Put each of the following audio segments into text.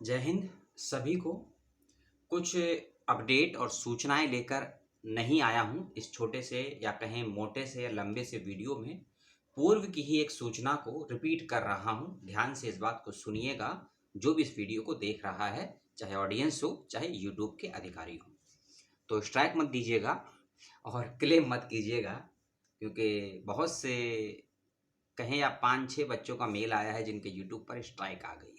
जय हिंद सभी को। कुछ अपडेट और सूचनाएं लेकर नहीं आया हूं इस छोटे से या कहें मोटे से या लंबे से वीडियो में। पूर्व की ही एक सूचना को रिपीट कर रहा हूं, ध्यान से इस बात को सुनिएगा। जो भी इस वीडियो को देख रहा है, चाहे ऑडियंस हो चाहे यूट्यूब के अधिकारी हो, तो स्ट्राइक मत दीजिएगा और क्लेम मत कीजिएगा, क्योंकि बहुत से कहें या 5-6 बच्चों का मेल आया है जिनके यूट्यूब पर स्ट्राइक आ गई है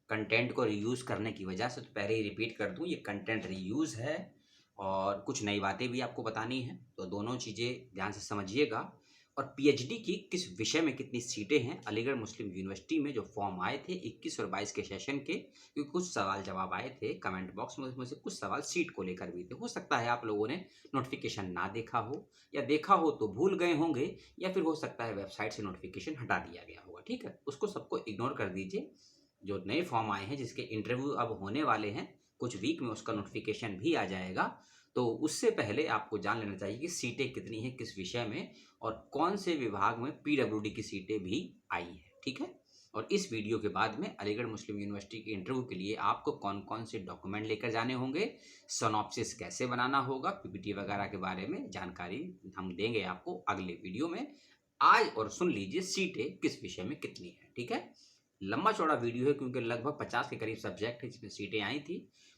कंटेंट को रीयूज़ करने की वजह से। तो पहले ही रिपीट कर दूं, ये कंटेंट रीयूज़ है और कुछ नई बातें भी आपको बतानी है, तो दोनों चीज़ें ध्यान से समझिएगा। और पीएचडी की किस विषय में कितनी सीटें हैं अलीगढ़ मुस्लिम यूनिवर्सिटी में, जो फॉर्म आए थे 21 और 22 के सेशन के, क्योंकि कुछ सवाल जवाब आए थे कमेंट बॉक्स में, उसमें से कुछ सवाल सीट को लेकर भी थे। हो सकता है आप लोगों ने नोटिफिकेशन ना देखा हो, या देखा हो तो भूल गए होंगे, या फिर हो सकता है वेबसाइट से नोटिफिकेशन हटा दिया गया होगा। ठीक है, उसको सबको इग्नोर कर दीजिए। जो नए फॉर्म आए हैं जिसके इंटरव्यू अब होने वाले हैं, कुछ वीक में उसका नोटिफिकेशन भी आ जाएगा, तो उससे पहले आपको जान लेना चाहिए कि सीटें कितनी हैं किस विषय में, और कौन से विभाग में पीडब्ल्यूडी की सीटें भी आई हैं। ठीक है, और इस वीडियो के बाद में अलीगढ़ मुस्लिम यूनिवर्सिटी के इंटरव्यू के लिए आपको कौन कौन से डॉक्यूमेंट लेकर जाने होंगे, सिनॉप्सिस कैसे बनाना होगा, पीपीटी वगैरह के बारे में जानकारी हम देंगे आपको अगले वीडियो में। आज और सुन लीजिए सीटें किस विषय में कितनी है। ठीक है, लंबा चौड़ा वीडियो है क्योंकि लगभग 50 के करीब सब्जेक्ट है जिसमें सीटें आई थी,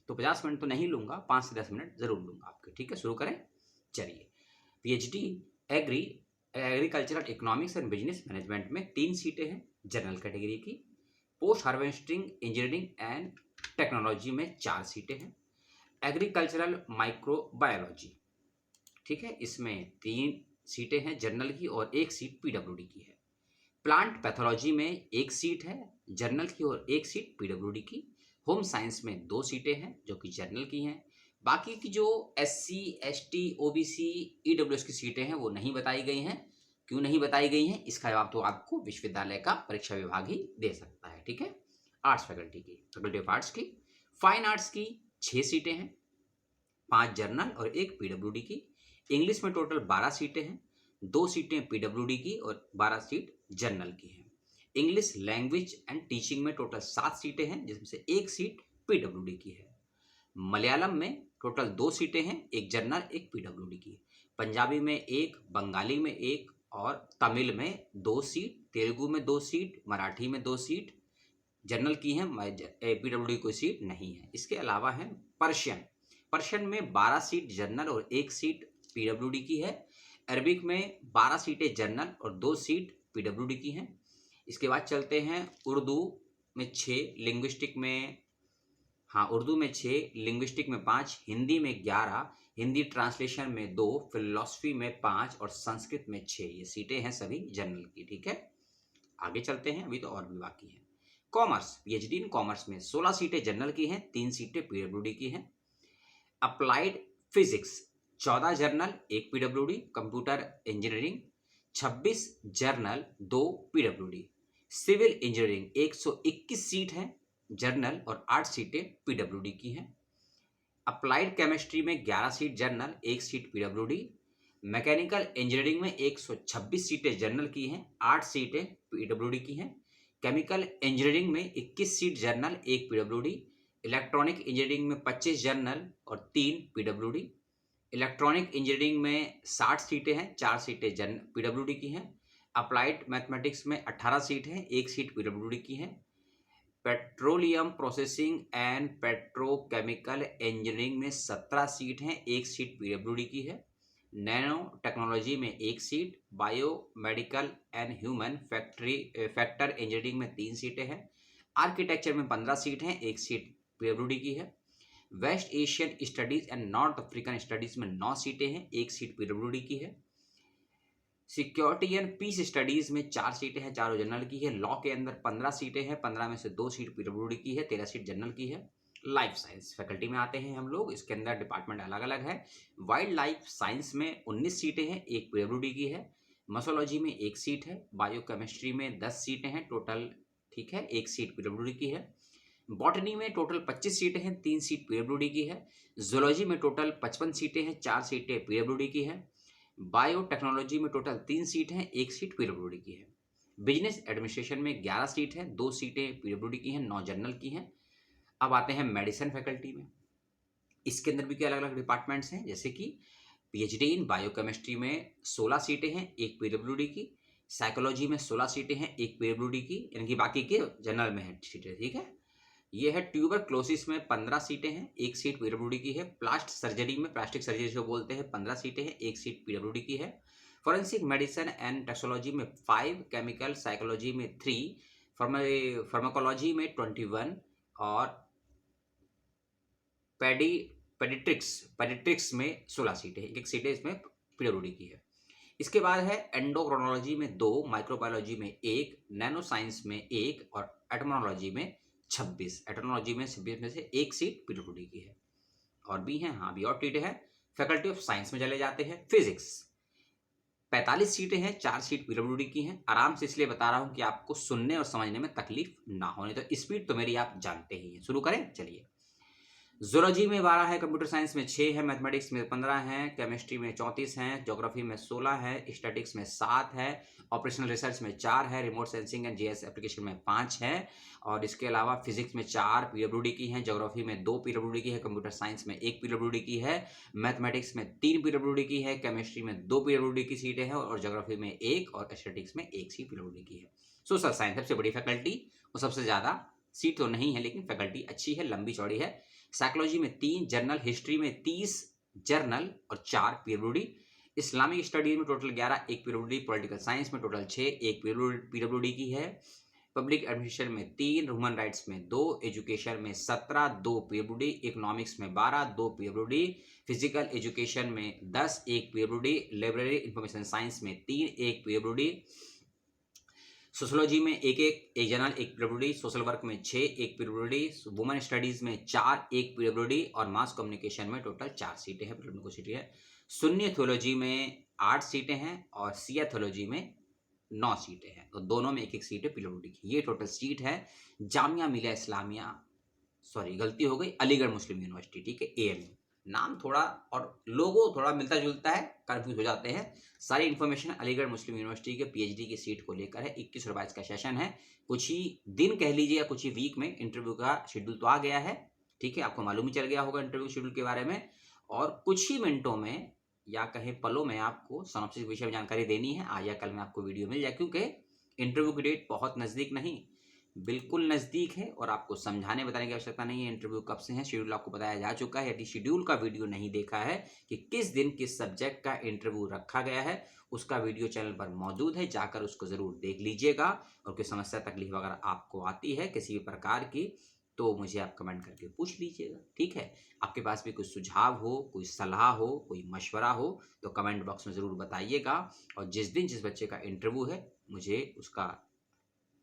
तो 50 मिनट तो नहीं लूंगा, 5 से 10 मिनट जरूर लूंगा आपके। ठीक है, शुरू करें। चलिए, PhD agricultural economics and business management में 3 सीटें हैं जनरल कैटेगरी की। Post harvesting engineering and technology में 4 सीटें हैं। एग्रीकल्चरल माइक्रोबायोलॉजी, ठीक है, इसमें 3 सीटें हैं जनरल की और 1 सीट पीडब्ल्यूडी की है। प्लांट पैथोलॉजी में 1 सीट है जनरल की और 1 सीट पीडब्ल्यूडी की। होम साइंस में 2 सीटें हैं जो कि जनरल की हैं। बाकी की जो एससी, एसटी, ओबीसी, ईडब्ल्यूएस की सीटें हैं वो नहीं बताई गई हैं। क्यों नहीं बताई गई हैं इसका जवाब तो आपको विश्वविद्यालय का परीक्षा विभाग ही दे सकता है। ठीक है, आर्ट्स फैकल्टी ऑफ आर्ट्स की। फाइन आर्ट्स की 6 सीटें हैं, 5 जनरल और 1 पीडब्ल्यूडी की। इंग्लिश में टोटल 12 सीटें हैं, 2 सीटें पीडब्ल्यूडी की और 12 सीट जनरल की हैं। इंग्लिश लैंग्वेज एंड टीचिंग में टोटल 7 सीटें हैं जिसमें से 1 सीट पीडब्ल्यूडी की है। मलयालम में टोटल 2 सीटें हैं, 1 जनरल 1 पीडब्ल्यूडी की। पंजाबी में 1, बंगाली में 1 और तमिल में 2 सीट, तेलुगु में 2 सीट, मराठी में 2 सीट जनरल की हैं, पीडब्ल्यूडी कोई सीट नहीं है। इसके अलावा है पर्शियन में 12 सीट जनरल और 1 सीट पीडब्ल्यूडी की है। अरबिक में 12 सीटें जनरल और 2 सीट पीडब्ल्यूडी की हैं। इसके बाद चलते हैं उर्दू में 6, लिंग्विस्टिक में उर्दू में 6, लिंग्विस्टिक में 5, हिंदी में 11, हिंदी ट्रांसलेशन में 2, फिलोसफी में 5 और संस्कृत में 6। ये सीटें हैं सभी जनरल की। ठीक है, आगे चलते हैं, अभी तो और भी बाकी हैं। कॉमर्स, पीएचडी इन कॉमर्स में 16 सीटें जनरल की हैं, 3 सीटें पीडब्ल्यूडी की हैं। Applied physics 14 general 1 PWD. Computer engineering 26 general 2 PWD. Civil engineering 121 seat है जनरल और 8 सीटें पीडब्ल्यूडी की हैं। अप्लाइड केमिस्ट्री में 11 seat general 1 seat PWD. Mechanical engineering में 126 सीटें जनरल की हैं, 8 सीटें पीडब्ल्यूडी की हैं। केमिकल इंजीनियरिंग में 21 seat general 1 PWD. Electronic engineering में 25 जनरल और 3 पीडब्ल्यूडी। इलेक्ट्रॉनिक इंजीनियरिंग में 60 सीटें हैं, 4 सीटें पीडब्ल्यूडी की हैं। अप्लाइड मैथमेटिक्स में 18 सीट हैं, 1 सीट पीडब्ल्यूडी की है। Petroleum processing and petrochemical engineering में 17 सीट हैं, 1 सीट पीडब्ल्यूडी की है। नैनो टेक्नोलॉजी में 1 seat, bio medical and human factor engineering में 3 सीटें हैं। आर्किटेक्चर में 15 सीट हैं, 1 सीट पीडब्ल्यूडी की है। West Asian studies and North African studies में 9 सीटें हैं, 1 सीट पीडब्ल्यूडी की है। सिक्योरिटी एंड पीस स्टडीज में 4 सीटें हैं, 4 जनरल की है। लॉ के अंदर 15 सीटें हैं, 15 में से 2 सीट पीडब्ल्यूडी की है, 13 सीट जनरल की है। लाइफ साइंस फैकल्टी में आते हैं हम लोग, इसके अंदर डिपार्टमेंट अलग अलग है। वाइल्ड लाइफ साइंस में 19 सीटें हैं, 1 पीडब्ल्यूडी की है। मसोलॉजी में 1 सीट है। बायोकेमिस्ट्री में 10 सीटें हैं टोटल, ठीक है, 1 सीट पीडब्ल्यूडी की है। बॉटनी में टोटल 25 सीटें हैं, 3 सीट पीडब्ल्यूडी की है। जूलॉजी में टोटल 55 सीटें हैं, 4 सीटें पीडब्ल्यूडी की है। बायोटेक्नोलॉजी में टोटल 3 सीट हैं, 1 सीट पीडब्ल्यूडी की है। बिजनेस एडमिनिस्ट्रेशन में 11 सीट है, 2 सीटें पीडब्ल्यूडी की हैं, 9 जनरल की हैं। अब आते हैं मेडिसिन फैकल्टी में। इसके अंदर भी क्या अलग अलग डिपार्टमेंट्स हैं, जैसे कि पीएचडी इन बायोकेमिस्ट्री में 16 सीटें हैं, एक पीडब्ल्यूडी की। साइकोलॉजी में 16 सीटें हैं, एक पीडब्ल्यूडी की, यानी कि बाकी के जनरल में है सीटें, ठीक है। ये है ट्यूबरक्लोसिस में 15 सीटें हैं, एक सीट पीडब्ल्यूडी की है। प्लास्ट सर्जरी में, प्लास्टिक सर्जरी जो बोलते हैं, 15 सीटें हैं, एक सीट पीडब्ल्यूडी की है। फॉरेंसिक मेडिसिन एंड टैक्सोलॉजी में 5, केमिकल साइकोलॉजी में 3, फार्माकोलॉजी में 21 और पेडिट्रिक्स में 16 सीटें हैं, एक सीटें इसमें पीडब्ल्यूडी की है। इसके बाद है एंडोक्रोनोलॉजी में 2, माइक्रोबायोलॉजी में 1, नैनो साइंस में 1 और एटमोलॉजी में 26। एटमोलॉजी में 26 में से एक सीट पीडब्ल्यूडी की है। और भी हैं, हाँ भी और सीटें हैं। फैकल्टी ऑफ साइंस में चले जाते हैं। फिजिक्स 45 सीटें हैं, 4 सीट पीडब्ल्यूडी की हैं। आराम से इसलिए बता रहा हूं कि आपको सुनने और समझने में तकलीफ ना होने, तो स्पीड तो मेरी आप जानते ही हैं। शुरू करें, चलिए। जूलॉजी में 12 है, कंप्यूटर साइंस में 6 है, मैथमेटिक्स में 15 है, केमिस्ट्री में 34 है, ज्योग्राफी में 16 है, स्टैटिक्स में 7 है, ऑपरेशनल रिसर्च में 4 है, remote sensing and GS application में 5 है। और इसके अलावा फिजिक्स में 4 पीडब्ल्यूडी की हैं, ज्योग्राफी में 2 पीडब्ल्यूडी की है, कंप्यूटर साइंस में 1 पीडब्ल्यूडी की है, मैथमेटिक्स में 3 पीडब्ल्यूडी की है, केमिस्ट्री में 2 पीडब्ल्यूडी की सीटें हैं और ज्योग्राफी में 1 और स्टैटिक्स में 1 सीट पीडब्ल्यूडी की है। सोशल साइंस सबसे बड़ी फैकल्टी और सबसे ज़्यादा सीट तो नहीं है, लेकिन फैकल्टी अच्छी है, लंबी चौड़ी है। साइकोलॉजी में 3 जर्नल, हिस्ट्री में 30 जर्नल और 4 पीडब्ल्यूडी। इस्लामिक स्टडीज में टोटल 11, एक पीडब्ल्यूडी। पॉलिटिकल साइंस में टोटल 6, एक पीडब्ल्यूडी की है। पब्लिक एडमिनिस्ट्रेशन में 3, ह्यूमन राइट्स में 2, एजुकेशन में 17, 2 पीडब्ल्यूडी। इकोनॉमिक्स में 12, 2 पीडब्ल्यूडी। फिजिकल एजुकेशन में 10, 1 पीडब्ल्यूडी। लाइब्रेरी इंफॉर्मेशन साइंस में 3, 1 पीडब्ल्यूडी। सोशोलॉजी में एक जनरल, एक पीडब्ल्यूडी। सोशल वर्क में 6, 1 पीडब्ल्यूडी। वुमेन स्टडीज में 4, 1 पीडब्ल्यूडी। और मास कम्युनिकेशन में टोटल 4 सीटें हैं, पीडब्ल्यूडी सीटें हैं। सुन्नी थियोलॉजी में 8 सीटें हैं और शिया थियोलॉजी में 9 सीटें हैं, तो दोनों में एक एक सीट है पीडब्ल्यूडी की। ये टोटल सीट है जामिया मिलिया इस्लामिया, सॉरी गलती हो गई, अलीगढ़ मुस्लिम यूनिवर्सिटी, ठीक है, एएमयू। नाम थोड़ा और लोगो थोड़ा मिलता जुलता है, कंफ्यूज हो जाते हैं। सारी इन्फॉर्मेशन अलीगढ़ मुस्लिम यूनिवर्सिटी के पीएचडी की सीट को लेकर है। 21 और 22 का सेशन है। कुछ ही दिन कह लीजिए या कुछ ही वीक में इंटरव्यू का शेड्यूल तो आ गया है, ठीक है, आपको मालूम ही चल गया होगा इंटरव्यू शेड्यूल के बारे में। और कुछ ही मिनटों में या कहें पलों में आपको सिनॉप्सिस के विषय में जानकारी देनी है। आज या कल में आपको वीडियो मिल जाए, क्योंकि इंटरव्यू की डेट बहुत नज़दीक नहीं, बिल्कुल नज़दीक है और आपको समझाने बताने की आवश्यकता नहीं है इंटरव्यू कब से है। शेड्यूल आपको बताया जा चुका है। यदि शेड्यूल का वीडियो नहीं देखा है कि किस दिन किस सब्जेक्ट का इंटरव्यू रखा गया है, उसका वीडियो चैनल पर मौजूद है, जाकर उसको ज़रूर देख लीजिएगा। और कोई समस्या तकलीफ अगर आपको आती है किसी भी प्रकार की, तो मुझे आप कमेंट करके पूछ लीजिएगा, ठीक है। आपके पास भी कोई सुझाव हो, कोई सलाह हो, कोई मशवरा हो, तो कमेंट बॉक्स में ज़रूर बताइएगा। और जिस दिन जिस बच्चे का इंटरव्यू है, मुझे उसका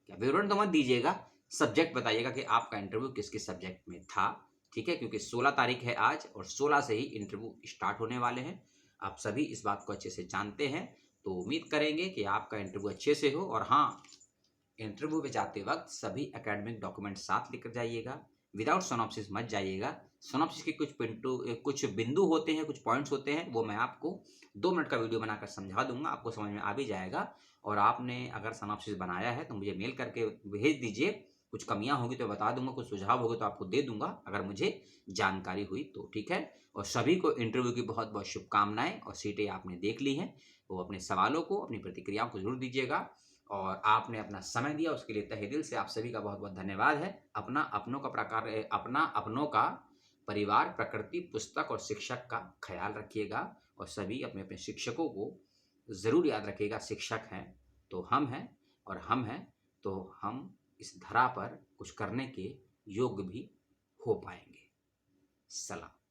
क्या विवरण तो मत दीजिएगा, सब्जेक्ट बताइएगा कि आपका इंटरव्यू किस किस सब्जेक्ट में था, ठीक है, क्योंकि 16 तारीख है आज और 16 से ही इंटरव्यू स्टार्ट होने वाले हैं। आप सभी इस बात को अच्छे से जानते हैं, तो उम्मीद करेंगे कि आपका इंटरव्यू अच्छे से हो। और हाँ, इंटरव्यू पे जाते वक्त सभी एकेडमिक डॉक्यूमेंट साथ लेकर जाइएगा, विदाउट सिनॉप्सिस मत जाइएगा। सिनॉप्सिस के कुछ बिंदु होते हैं, कुछ पॉइंट्स होते हैं, वो मैं आपको 2 मिनट का वीडियो बनाकर समझा दूंगा, आपको समझ में आ भी जाएगा। और आपने अगर सिनॉप्सिस बनाया है तो मुझे मेल करके भेज दीजिए। कुछ कमियां होगी तो बता दूंगा, कुछ सुझाव होगा तो आपको दे दूंगा, अगर मुझे जानकारी हुई तो, ठीक है। और सभी को इंटरव्यू की बहुत बहुत शुभकामनाएं। और सीटें आपने देख ली हैं, वो अपने सवालों को, अपनी प्रतिक्रियाओं को जरूर दीजिएगा। और आपने अपना समय दिया, उसके लिए तहे दिल से आप सभी का बहुत बहुत धन्यवाद है। अपना अपनों का परिवार, प्रकृति, पुस्तक और शिक्षक का ख्याल रखिएगा। और सभी अपने अपने शिक्षकों को ज़रूर याद रखिएगा। शिक्षक हैं तो हम हैं, और हम हैं तो हम इस धरा पर कुछ करने के योग्य भी हो पाएंगे। सलाम।